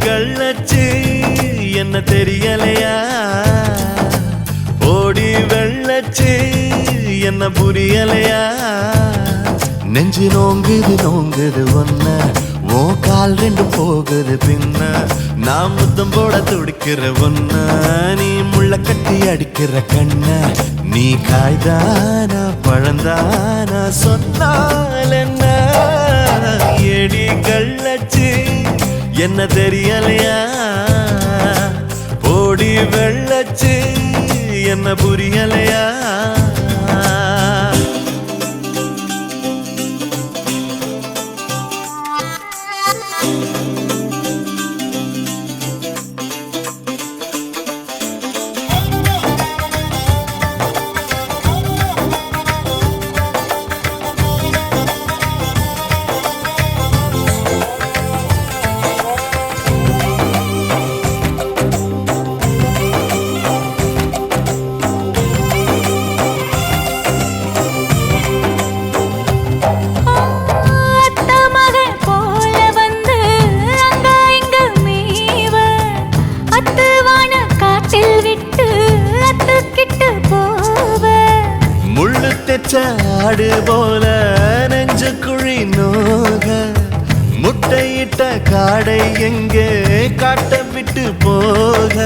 கள்ளச்சு என்ன தெரியலையா ஓடி வெள்ளச்சு என்ன புரியலையா நெஞ்சு நோங்குது நோங்குது ஒன்ன ஓ கால் ரெண்டு போகுது பின்ன நான் முத்தம் போட துடிக்கிற ஒன்ன நீ முள்ள கட்டி அடிக்கிற கண்ண நீ காய்தானா பழந்தானா சொன்னால் என்ன ஏடி கள்ளச்சு என்ன தெரியலையா ஓடி வெள்ளச்சு என்ன புரியலையா ஆடு போல நெஞ்சு குழி நோக முட்டையிட்ட காடை எங்கே காட்ட விட்டு போக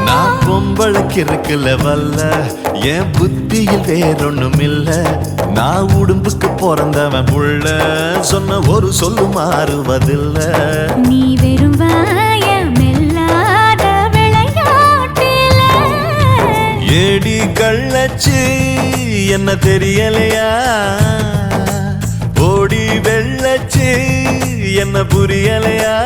நான் பொம்பளுக்கு இருக்குல வல்ல என் புத்தியில் வேறொன்னும் இல்ல நான் உடும்புக்கு பிறந்தவன் புள்ள சொன்ன ஒரு சொல்லு மாறுவதில்ல நீ வெறும் வாயமில்லாத விளையாட்டில ஏடி கள்ளச்சு என்ன தெரியலையா ஓடி வெள்ளச்சு என்ன புரியலையா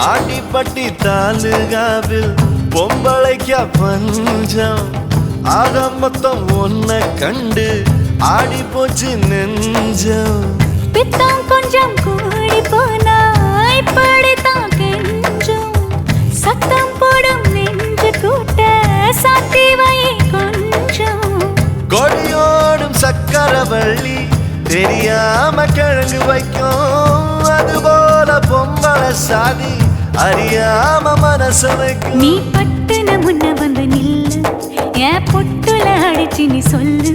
ஆண்டிப்பட்டி தாலுகாவில் பொம்பளைக்கா பஞ்சம் ஆக மொத்தம் ஒன்ன கண்டு ஆடி போச்சு நெஞ்சம் பித்தம் கொஞ்சம் கூடி போனா இப்படித்தான் கெஞ்சம் சத்தம் போடும் நெஞ்சு கூட்ட சாத்தி வை கொஞ்சம் கொடியோடும் சக்கரவள்ளி தெரியாம கிழங்கு வைக்கும் அதுபோல பொம்பளை சாதி அறியாம மனச வைக்கும் நீ பட்டுன முன்ன வந்து நில்லு என் பொட்டுல அடிச்சு நீ சொல்லு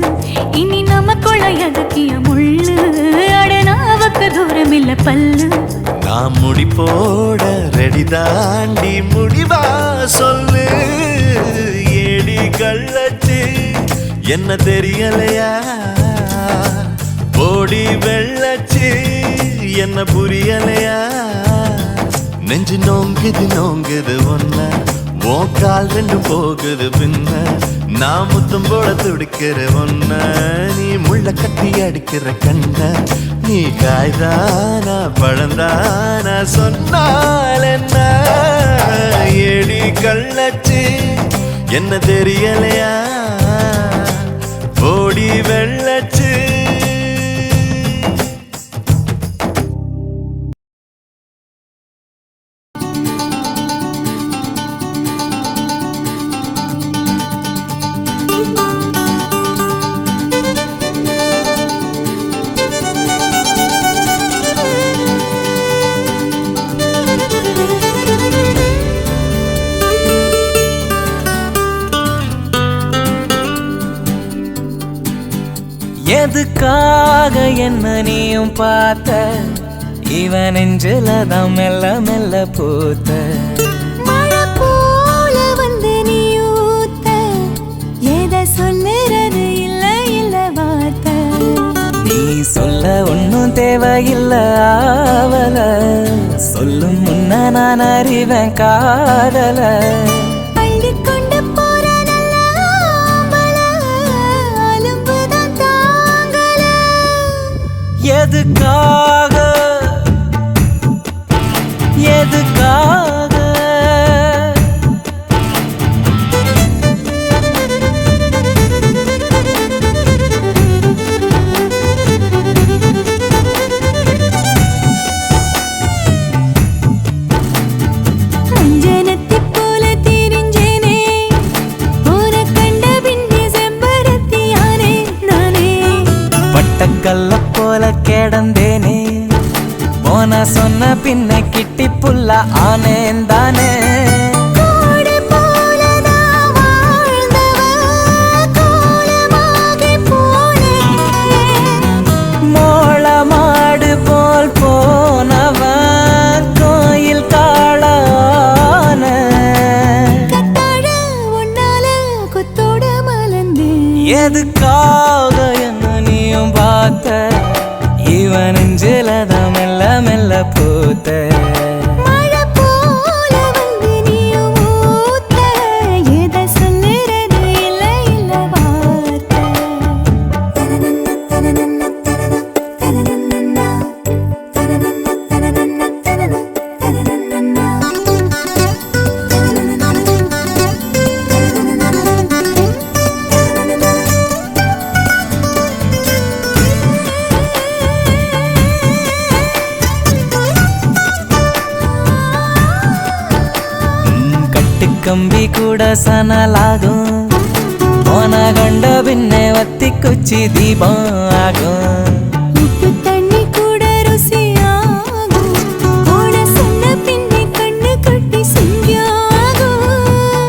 இனி நமக்குள்ள எதுக்கிய முள்ளு அடனாவுக்கு தூரம் இல்ல பல்லு நான் முடி போட ரெடி தாண்டி முடிவா சொல்லு ஏடி கள்ளச்சு என்ன தெரியலையா ஓடி வெள்ளச்சு என்ன புரியலையா நெஞ்சு நோங்குது நோங்குது ஒன்ன ஓ கால் ரெண்டு போகுது பின்ன நான் முத்தம் போட துடிக்கிற ஒன்ன நீ முள்ள கட்டி அடிக்கிற கண்ண நீ காய்தானா பழந்தானா சொன்னால் என்ன ஏடி கள்ளச்சு என்ன தெரியலையா ஓடி வெள்ளச்சு எதுக்காக என்ன நீயும் பார்த்த இவன் நெஞ்சில தான் மெல்ல மெல்ல பூத்த மழை போல வந்து நீ ஊத்த எதை சொல்லுறது இல்ல இல்ல தேவையில்ல ஆவல சொல்லும் முன்ன நான் அறிவேன் காதல அள்ளிக்கொண்டு போற நல்ல ஆம்பள, அலும்புதான் தாங்கல. எதுக்காக எதுக்காக அஞ்சனத்தைப் போல திரிஞ்சேனே, உன்னை கண்ட பின்னே செம்பருத்தியானே நானே. பட்டக்கல்ல போல கிடந்தேனே போன சொன்ன பின்ன கிட்டி புல்ல ஆனேன் தானே கோடு போல நான் வாழ்ந்தவ, கோலமாகி போனேன். மோள மாடு போல் போனவன் கோயில் காளான கத்தாழ உன்னால கொத்தோட மலர்ந்தேன். எதுக்காக என்ன நீயும் பார்த்த இவன் நெஞ்சிலதான் மெல்ல மெல்ல பூத்த மழை போல வந்து நீயும் ஊத்த, எதை சொல்லுறது இல்ல இல்ல வார்த்தை. தனனன்ன தனனன்ன தனன, தனனன்னன்னா. தனனன்ன தனனன்ன தனன, தனனன்னன்னா. கட்டுக்கம்பி கூட சனலாகும் போன கண்ட பின்னே வத்தி குச்சி தீபம் ஆகும் உப்பு தண்ணி கூட ருசியாகும், போன சொன்ன பின்னே கண்ணு கட்டி சிங்கியாகும்.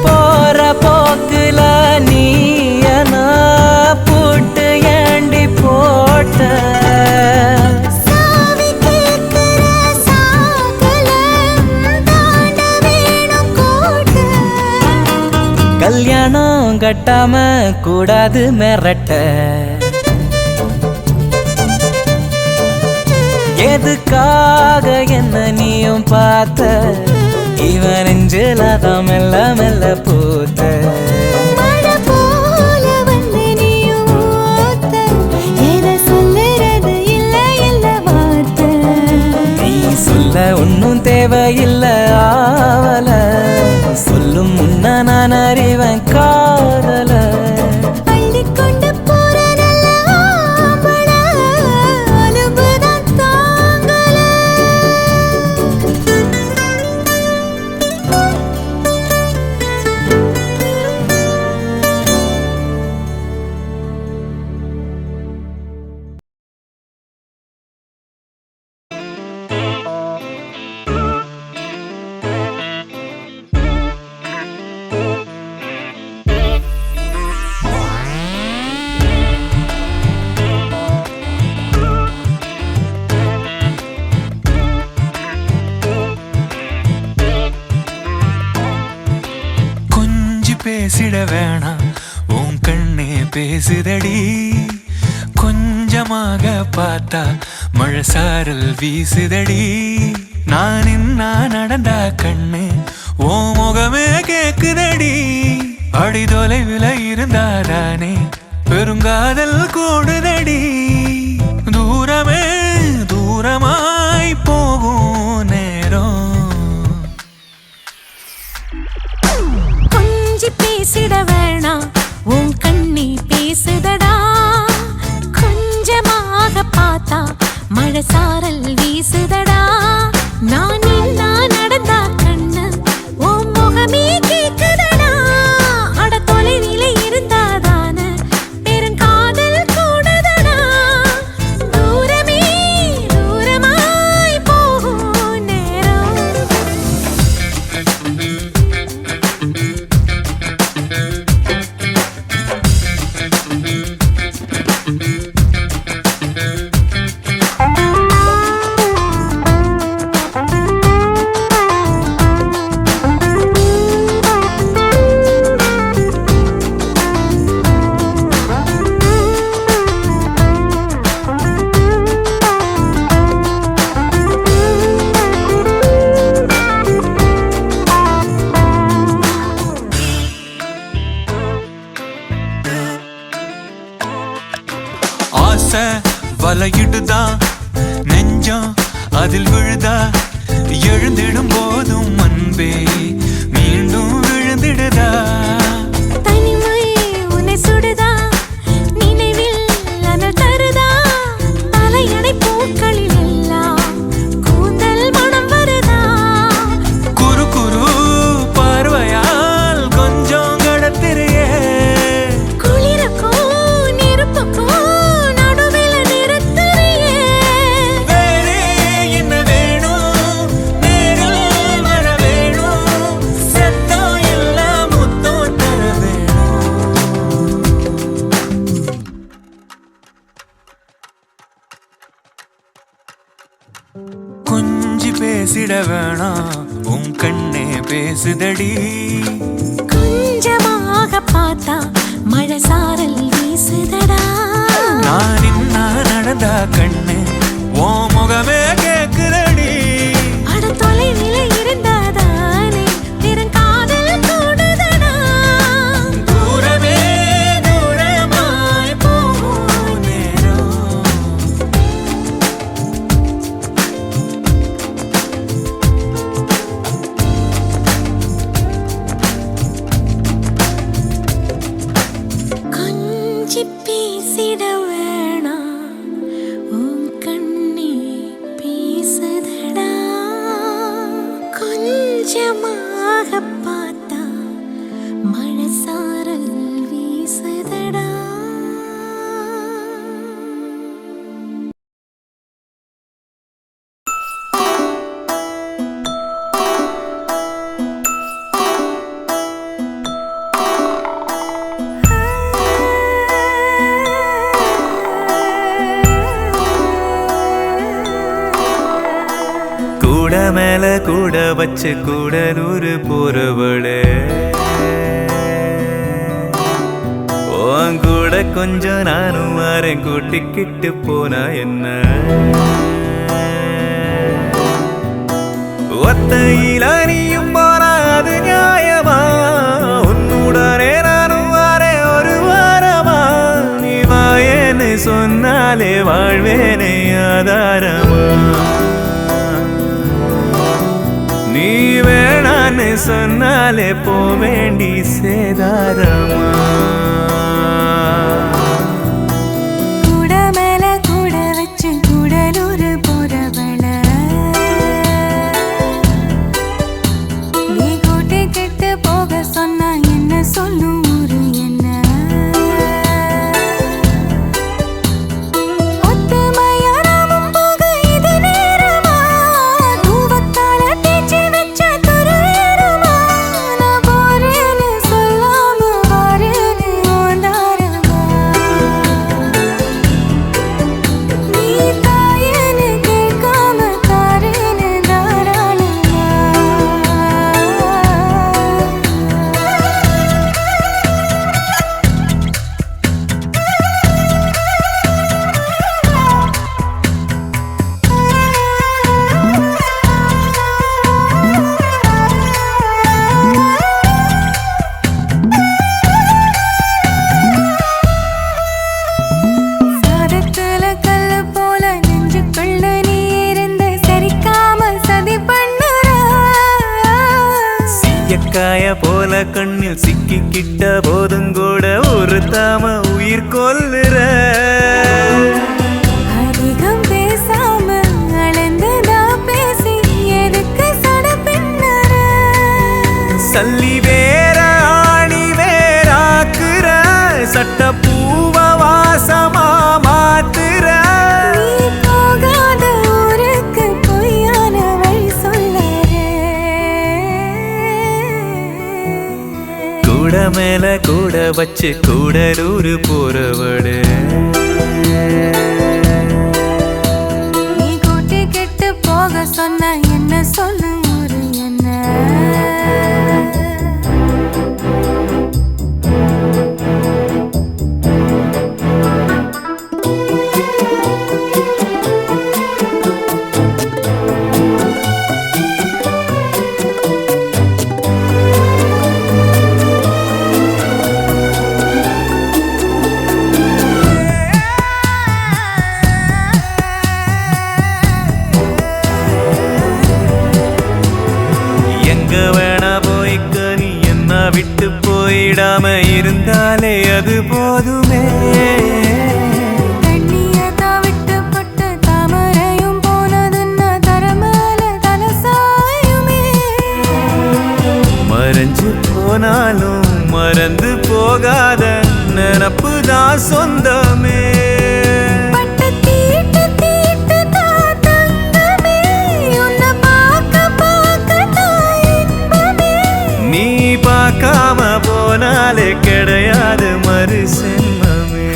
போற போக்குல நீயனா போட்டு ஏண்டி போட்ட சாவி கேக்குற சாகல, தாண்ட வேணும் கோட்டை. கல்யாணம் கட்டாம கூடாது மிரட்ட எதுக்காக என்ன நீயும் பார்த்த இவன் நெஞ்சிலதான் மெல்ல மெல்ல பூத்த மழை போல வந்து நீயும் ஊத்த, எதை சொல்லுறது இல்ல இல்ல வார்த்தை. நீ சொல்ல ஒன்னும் தேவையில்ல ஆவல சொல்லும் முன்ன நான் அறிவேன் காதல அள்ளிக்கொண்டு போற நல்ல ஆம்பள, அலும்புதான் தாங்கல. கொஞ்சி பேசிட வேணாம் உன் கண்ணே பேசுதடி கொஞ்சமாக பார்த்தா மழை சாரல் வீசுதடி நான் இன்னா நடந்தா கண்ணு ஓ முகமே கேக்குதடி அடி தொலைவில் இருந்தாதானே பெருங்காதல் கூடுதடி தூரமே தூரமாய் போகும் நேரம் கொஞ்சி பேசிட வேணாம் உன் கண்ணி பேசுதடா கொஞ்சமாக பார்த்தா மழை சாரல் வீசுதடா நான் நின்னா நடந்தா கண்ணு உன் முகமே கேக்குதடா அட தொலைவில இருந்தாதான பெருங்காதல் கூடுதடா தூரமே தூரமாய் போகும் நேரம் ஆசை வலையிடுதான் நெஞ்சம் அதில் விழுதா எழுந்திடும் போதும் அன்பே மீண்டும் விழுந்திடுதா தனிமை உன்னை சுடுதா நினைவில் அனல் தருதா தலையணை பூக்களில் எல்லாம் கூந்தல் மனம் வருதா குறு குறு பார்வையால் கொஞ்சம் கடத்திரியே குளிருக்கும் நெருப்புக்கும் நடுவில் நிறுத்தறியே வேறே என்ன வேணும் நேரில் வர வேணும் சத்தம் எல்லாம் முத்தம் தர வேணும் கொஞ்சி பேசிட வேணாம் உன் கண்ணே பேசுதடி கொஞ்சமாக பார்த்தா மழை சாரல் வீசுதடா நான் இன்னா நடந்தா கண்ணு ஓ முகமே கேக்குதடி அட தொலைநிலை இருந்தாதானே பெருங்காதல் கூடுதடா தூரமே தூரமாய் போகும் நேரம் கொஞ்சி பேசிட வேணாம் உன் கண்ணே பேசுதடா கொஞ்சமாக பார்த்தா மழை சாரல் வீசுதடா கூட மேல கூட வச்சு கூடலூர் போறவளே உன் கூட கொஞ்சம் நானும் வரேன் கூட்டிக்கிட்டு போனா என்ன ஒத்தையில நீயும் போனா அது நியாயமா உன்னுடனே நானும் வரேன் ஒரு வாரமா நீ வாயேன்னு சொன்னாலே வாழ்வேனே ஆதாரமா நீ வேணான்னு சொன்னாலே போவேண்டி சேதாரமா கூட மேல கூட வச்சு கூடலூர் போறவள நீ கூட்டி கிட்டு போக சொன்னா என்ன சொல்லும் ஊரு என்ன ஒத்தமையா நாமும் போக இது நேரமா தூவத்தால தேய்ச்சி வச்ச துருவேறுமா நான் போறேன்னு சொல்லாம வாரேன்னு ஓந்தாரமா நீ தாயேன்னு கேட்காம தாரேன்னு தாராளமா சாதத்துல கல்லு போல நெஞ்சுக்குள்ள நீ இருந்து சரிக்காம சதி பண்ணுற சீயக்காய போல கண்ணில் சிக்கிக்கிட்ட போதும் கூட ஒரு தாம உயிர் கொல்லுற அதிகம் பேசாம அளந்துதா பேசி எதுக்கு சட பின்னற சல்லி வேற ஆணி வேறாக்குற சட்ட பூவ வாசமா மாத்துற நீ போகாத ஊருக்கு பொய்யான வழி சொல்லற கூட மேல கூட வச்சு கூடலூர் போறவளே நீ கூட்டி கெட்டு போக சொன்ன என்ன சொல்லும் ஊரு என்ன நினைச்சாலே அது போதுமே. தண்ணிய தாவிட்டு பட்ட தாமரையும் போனதுன்னா தரமேல தலசாயுமே. மறைஞ்சு போனாலும் மறந்து போகாத நினப்பு தான் சொந்தமே. பட்ட தீட்டு தீட்டு தான் தங்கமே, உன்னை பார்க்க பார்க்க தான் இன்பமே. நீ பார்க்காம போனாலே கிடையாது மறு சென்மமே.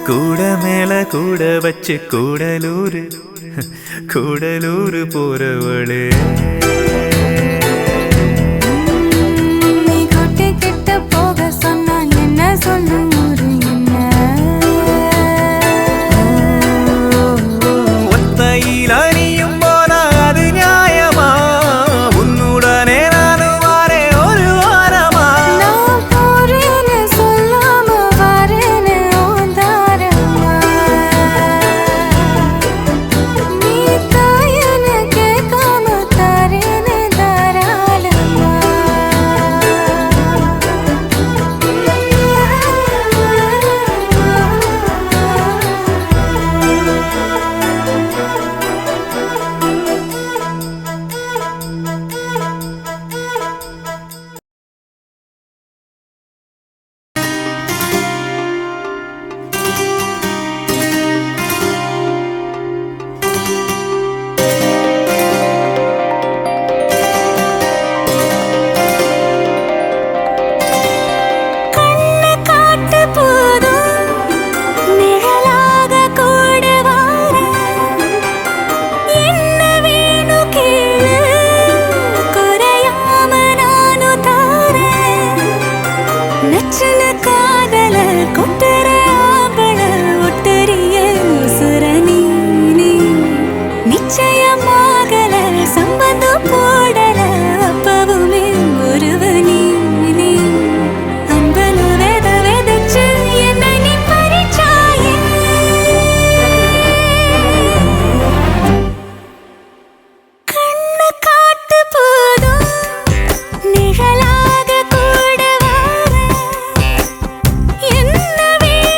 கூட மேல கூட வச்சு கூடலூர் கூடலூர் போறவளே. நீ கொட்டை கிட்ட போக சொன்னா என்ன சொல்லும் ஒரு என்ன. ஒத்தையில் அணியும் போனா அது நியாயமா? உன்னுடனே நானும் வாரே ஒரு வாரமா? நான் போறேன்னு சொல்லாம வரேன்னு ஓந்தாரமா. நீ தாயன்னு கேட்காம தாரேன்னு தாராளமா. கண்ணை காட்டு போதும் நிழலாக கூட வாரேன். என்ன வேணும் கேளு, குறையாம நானும் தாரேன். நச்சுன்னு காதல கொட்டுற ஆம்பள ஒட்டறிய உசுர நீ. நிச்சயமாகல சம்பந்தம் போடல அப்பவுமே ஒருவ நீ. அன்பனு வெத வெதச்சு என்னை நீ பறிச்சாயே. கண்ணை காட்டு போதும் நிழலாக கூட வாரேன். என்ன வேணும்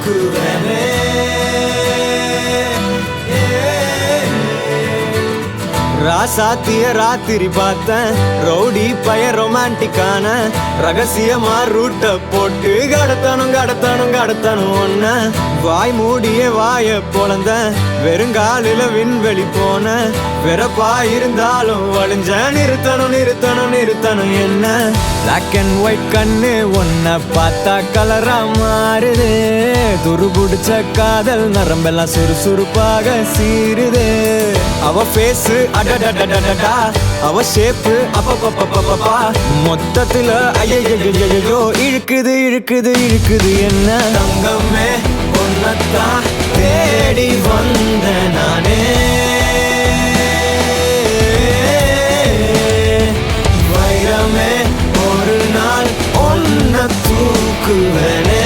தூக்குவனே ராசாத்திய ராத்திரி பார்த்தேன் ரவுடி பய ரொமான்டிக்கான ரகசியமா ரூட்ட போட்டு கடத்தணும் ஒன்ன வாய் மூடிய வாய பொழந்த வெறுங்காலில விண்வெளி போன வெறப்பா இருந்தாலும் வழிஞ்ச நிறுத்தணும் என்ன பிளாக் அண்ட் ஒயிட் கண்ணு ஒன்ன பார்த்தா கலரா மாறுது துருபுடிச்ச காதல் நரம்பெல்லாம் சுறுசுறுப்பாக சீருது அவ பேசு அடடடடடடா அவ ஷேப்பு அப்பப்பப்பப்பப்பா மொத்தத்துல ஐயோ இழுக்குது என்ன தங்கமே ஒன்னத்தான் தேடி வந்த நானே வைரமே ஒரு நாள் ஒன்ன தூக்குவனே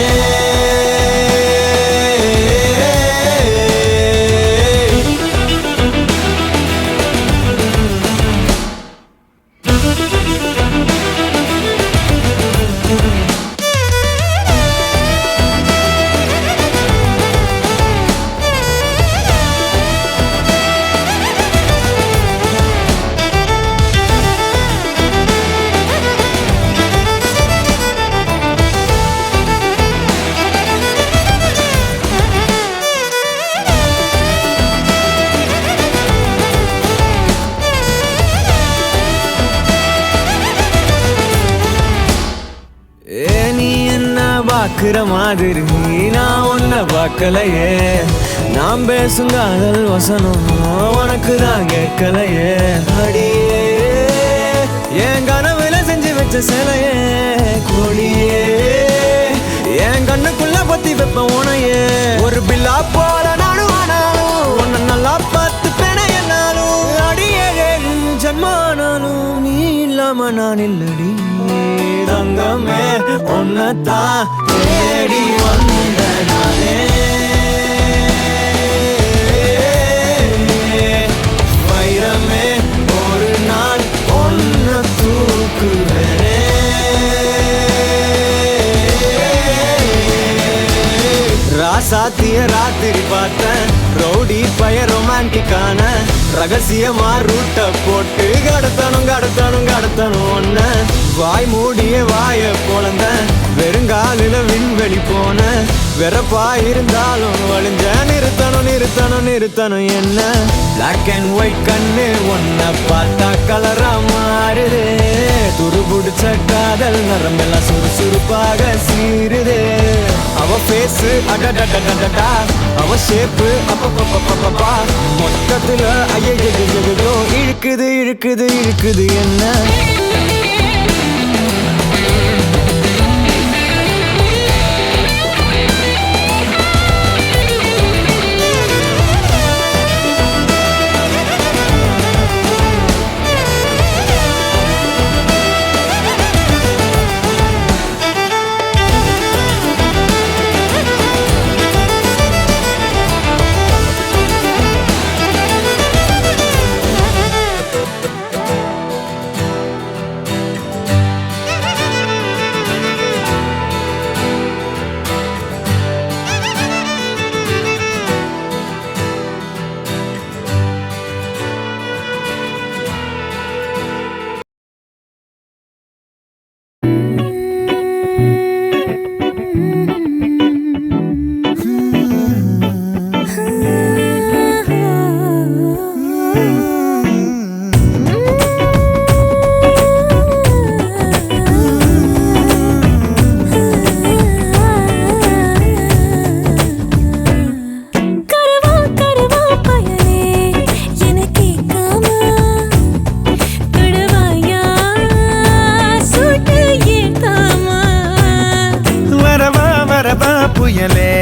பாக்குற மாதிரி நான் ஒன்ன பார்க்கலையே நாம் பேசும் காதல் வசனம் உனக்கு தான் கேட்கலையே அடியே என் கனவுல செஞ்சு வச்ச சிலையே கொடியே என் கண்ணுக்குள்ள பத்தி வைப்ப உனையே ஒரு பில்லா போல நானும் ஆனாலும் உன்ன நல்லா பார்த்து பெண என்னாலும் அடியே ஜன்மானாலும் நீ இல்லாம நான் இல்லடி தங்கமே ஒன்னத்தான் தேடி வந்த நானே வைரமே ஒரு நாள் ஒன்ன தூக்குவனே ராசாத்திய ராத்திரி பார்த்தேன் ரவுடி பய ரொமான்டிக்கான ரகசியமா ரூட்ட போட்டு கடத்தணும் ஒன்ன வாய் மூடிய வாய பொழந்த வெறுங்காலில விண்வெளி போன வெறப்பா இருந்தாலும் வழிஞ்ச நிறுத்தணும் என்ன பிளாக் அண்ட் ஒயிட் கண்ணு ஒன்ன பார்த்தா கலரா மாறுது துருபுடிச்ச காதல் நரம்பெல்லாம் சுறுசுறுப்பாக சீருது அவ பேசு அடடடடடா அவ ஷேப்பு அப்பப்பப்பப்பப்பா மொத்தத்துல ஐயோ இழுக்குது என்ன புயலே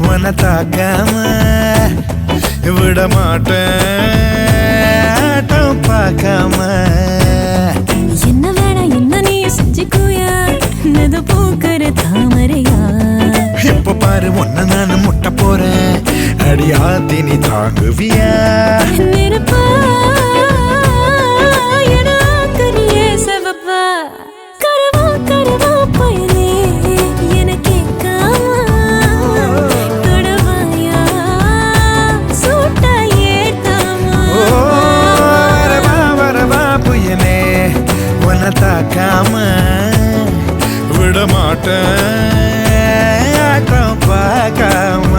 உன தாக்காம விட மாட்டேன் பார்க்காம என்ன வேணா என்ன நீ செஞ்சுக்குயா நது பூக்கிற தாமரையா இப்ப பாரு ஒன்ன நான் முட்ட போறேன் அடியாத்தி நீ தாங்குவியா நெருப்பா என கரியே சவப்பா கரவா புயலே என கேட்காம தாக்காம விடமாட்டேன் ஆட்டம் பார்க்காம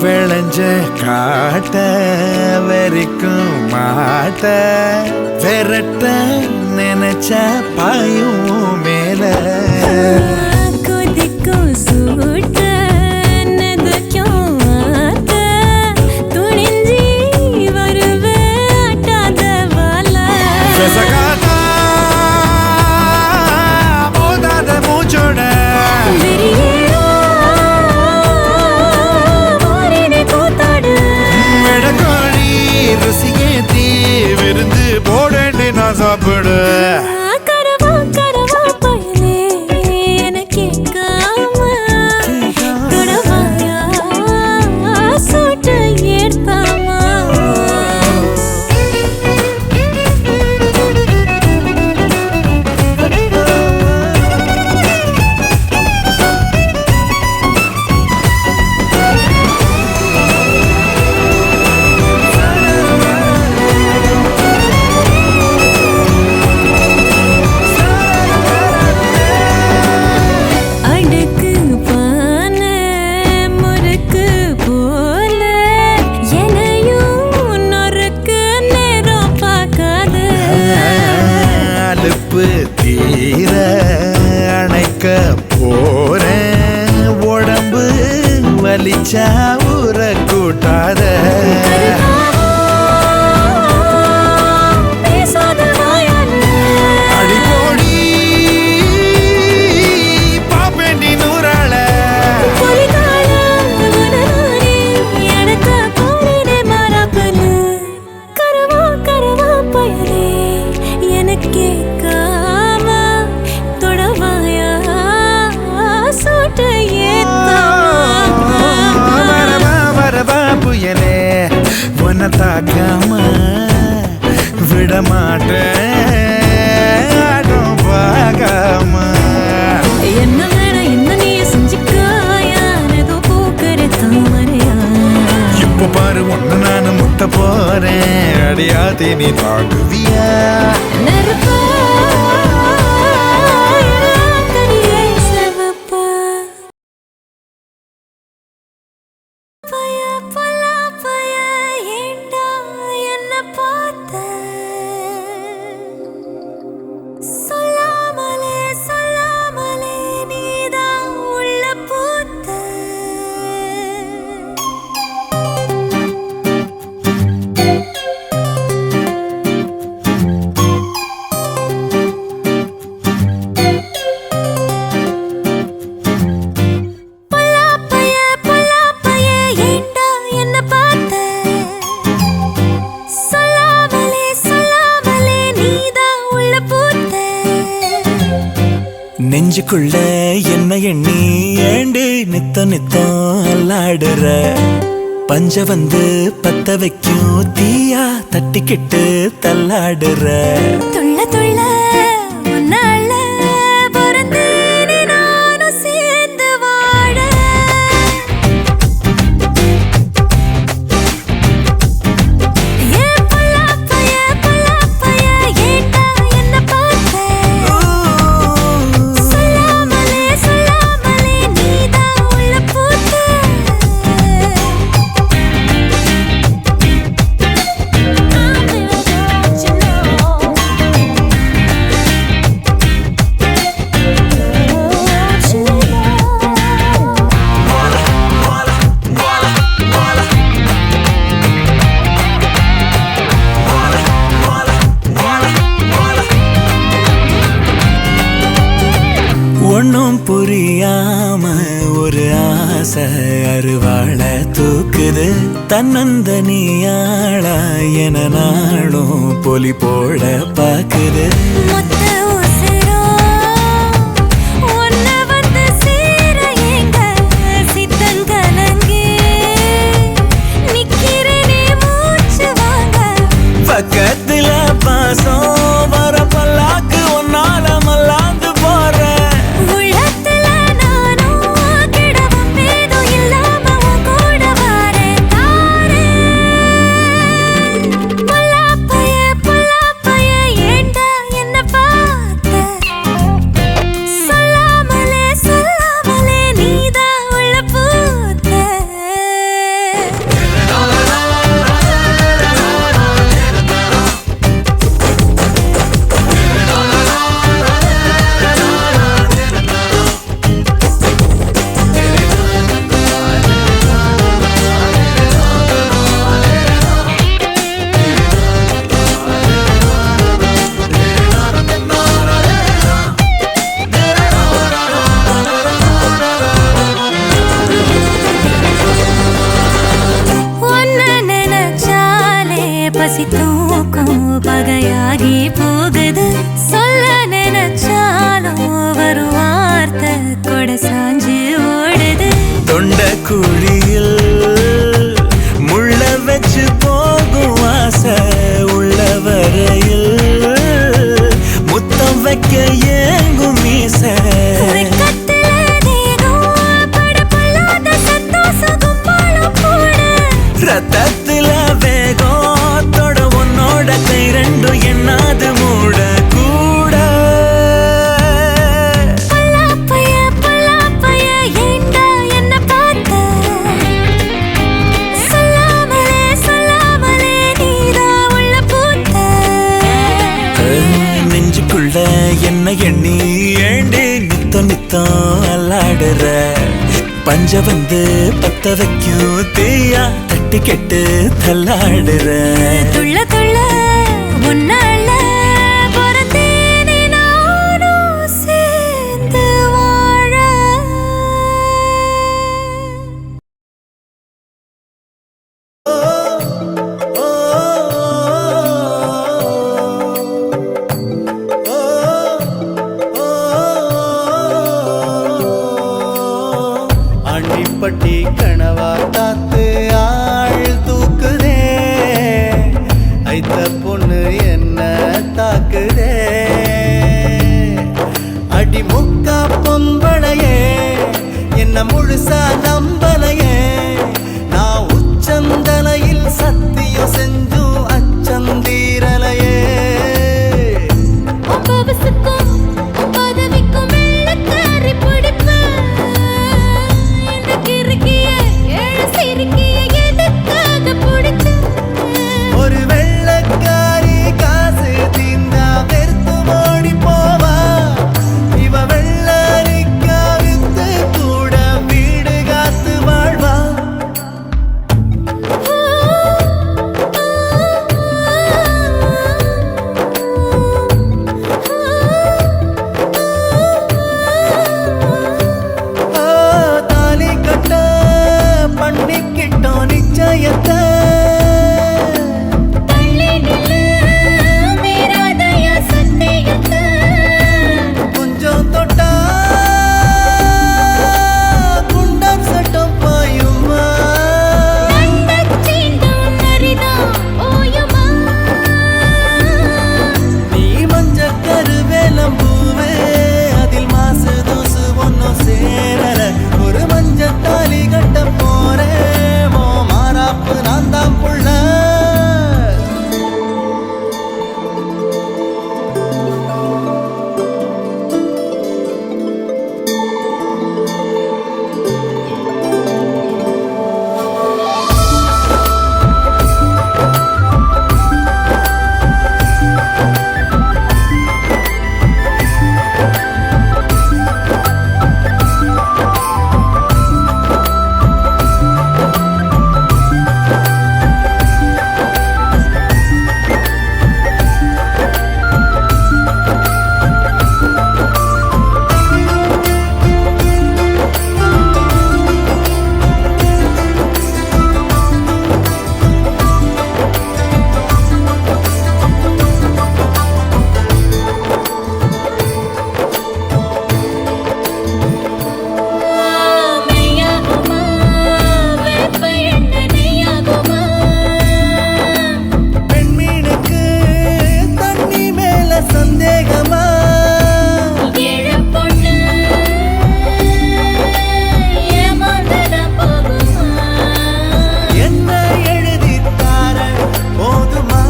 விளைஞ்ச காட்ட வரைக்கும் மாட்ட விரட்ட நினைச்ச பாயும் மேல கொதிக்கும் சூட்ட நெதுக்கும் ஆத்த துணிஞ்சி வருவேட்டாத வாழ விசகாதா போதாத மூச்சோட விடக்கோழி ருசியேத்தி விருந்து போடேண்டி நான் சாப்பிடு தீர அணைக்க போறேன் உடம்பு வலிச்சா ஊற கூட்டாத அடிப்போடி பாப்பேண்டி நூறாள புயலே உன்னை தாக்காம விடமாட்டேன் ஆட்டம் பார்க்காம என்ன வேணும் என்ன நீ செஞ்சுக்காயா ஏதோ பூக்கிற தாமரையா இப்ப பாரு ஒண்ணு நானு முட்ட போறேன் அடியாத்தி நீ தாக்குவியா நெருப்பா நெஞ்சுக்குள்ள என்ன எண்ணி ஏண்டு நித்த நித்தம் அல்லாடுற பஞ்ச வந்து பத்த வைக்கும் தீயா தட்டிக்கிட்டு தள்ளாடுற துள்ள துள்ள உன்னால பிறந்தேனே நானும் சேர்ந்து வாழ ஏ பல்லாப்பைய ஏண்டா என்ன பார்த்த சொல்லாமலே நீதான் உள்ள பூத்த ஒன்னும் புரியாம ஒரு ஆசை அருவாள தூக்குது தன்னந்தனியாளா என நாளும் பொலி போட பாக்குது மொத்த உசிரோ கொடை சாஞ்சு ஓடுது தொண்ட குழியில் முள்ள வச்சு போகும் ஆசை உள்ள வரையில் முத்தம் வைக்க ஏங்கும் மீசை வெக்கத்துல தேகம் படபடாத சந்தோஷம் கும்பலும் கூட ரத்தத்துல வேகம் தொட உன்னோட கை ரெண்டும் என்னாது மூட கூட பல்லாப்பைய ஏண்டா என்ன பார்த்த சொல்லாமலே நீதான் உள்ள பூத்த நெஞ்சுக்குள்ள என்ன எண்ணி ஏண்டி நித்தம் அல்லாடுற பஞ்ச வந்து பத்த வைக்கும் தீயா தட்டி கெட்டு தள்ளாடுற துள்ள துள்ள உன்னால பிறந்தேனே நானும் சேர்ந்து வாழ ஆண்டிப்பட்டி கனவா காத்து ஆள் தூக்குதே ஐத்த பொண்ணு என்ன தாக்குதே அடி முக்கா பொம்பளையே என்ன முழுசா நம்பலையே நான் உச்சந்தலையில் சத்தியம் செஞ்சும் அச்சந்தீரலையே பவசுக்கும் பதவிக்கும் வெள்ளக்காரி பிடிப்பு இந்த கிறுக்கிய ஏழு சிறுக்கிய எதுக்காக பிடிச்சு ஒரு வெள்ளக்காரி காசு தீந்தா வெறுத்து ஓடி போவா இவ வெள்ளரிக்கா வித்து கூட வீடு காத்து வாழ்வா தாலி கட்ட பண்ணிக்கிட்டோம் நிச்சயத்தை தள்ளி நில்லு மீறாதய சத்தியத்தை கொஞ்சம் தொட்டா குண்டம் சட்டம் பாயுமா நந்தச் சீண்டும் நரிதான் ஓயுமா நீ மஞ்ச கருவேலம் பூவே அதில் மாசு தூசு ஒன்னும் சேரல ஒரு மஞ்ச தாலி கட்ட போறேன் ஓ மாறாப்பு நான் தான் புள்ள மெய்யாகுமா வேப்ப எண்ணெய் நெய்யாகுமா பெண்மீனுக்கு தண்ணி மேல சந்தேகமா ஏழு பொண்ணு ஏமாந்ததான் போகுமா என்ன எழுதி தார போதுமா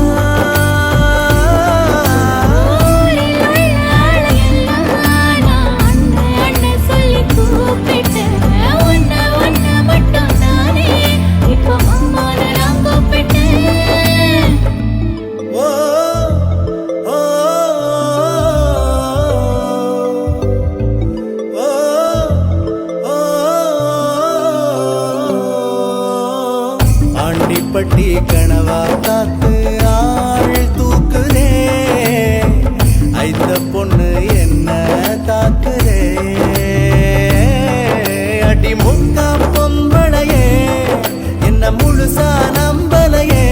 ஊரில் உள்ள ஆளையெல்லாம் நான் அண்ணன் சொல்லி கூப்பிட்டேன் உன்னை மட்டும் தானே இப்போ அம்மான்னு நான் கூப்பிட்டேன் ஓ ஓ ஓ ஆண்டிப்பட்டி கனவா காத்து ஆள் தூக்குதே ஐத்த பொண்ணு என்ன தாக்குதே அடி முக்கா பொம்பளையே என்ன முழுசா நம்பலையே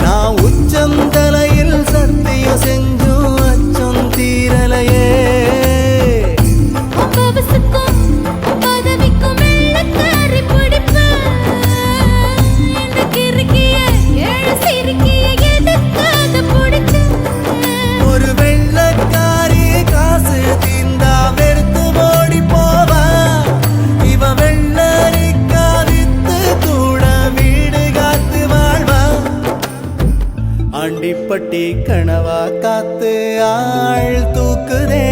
நான் உச்சந்தலையில் சத்தியம் செஞ்சும் அச்சம் தீரலையே பவசுக்கும் தீப்பட்டி கனவா காத்து ஆள் தூக்குதே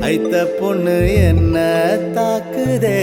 ஐத்த பொண்ணு என்ன தாக்குதே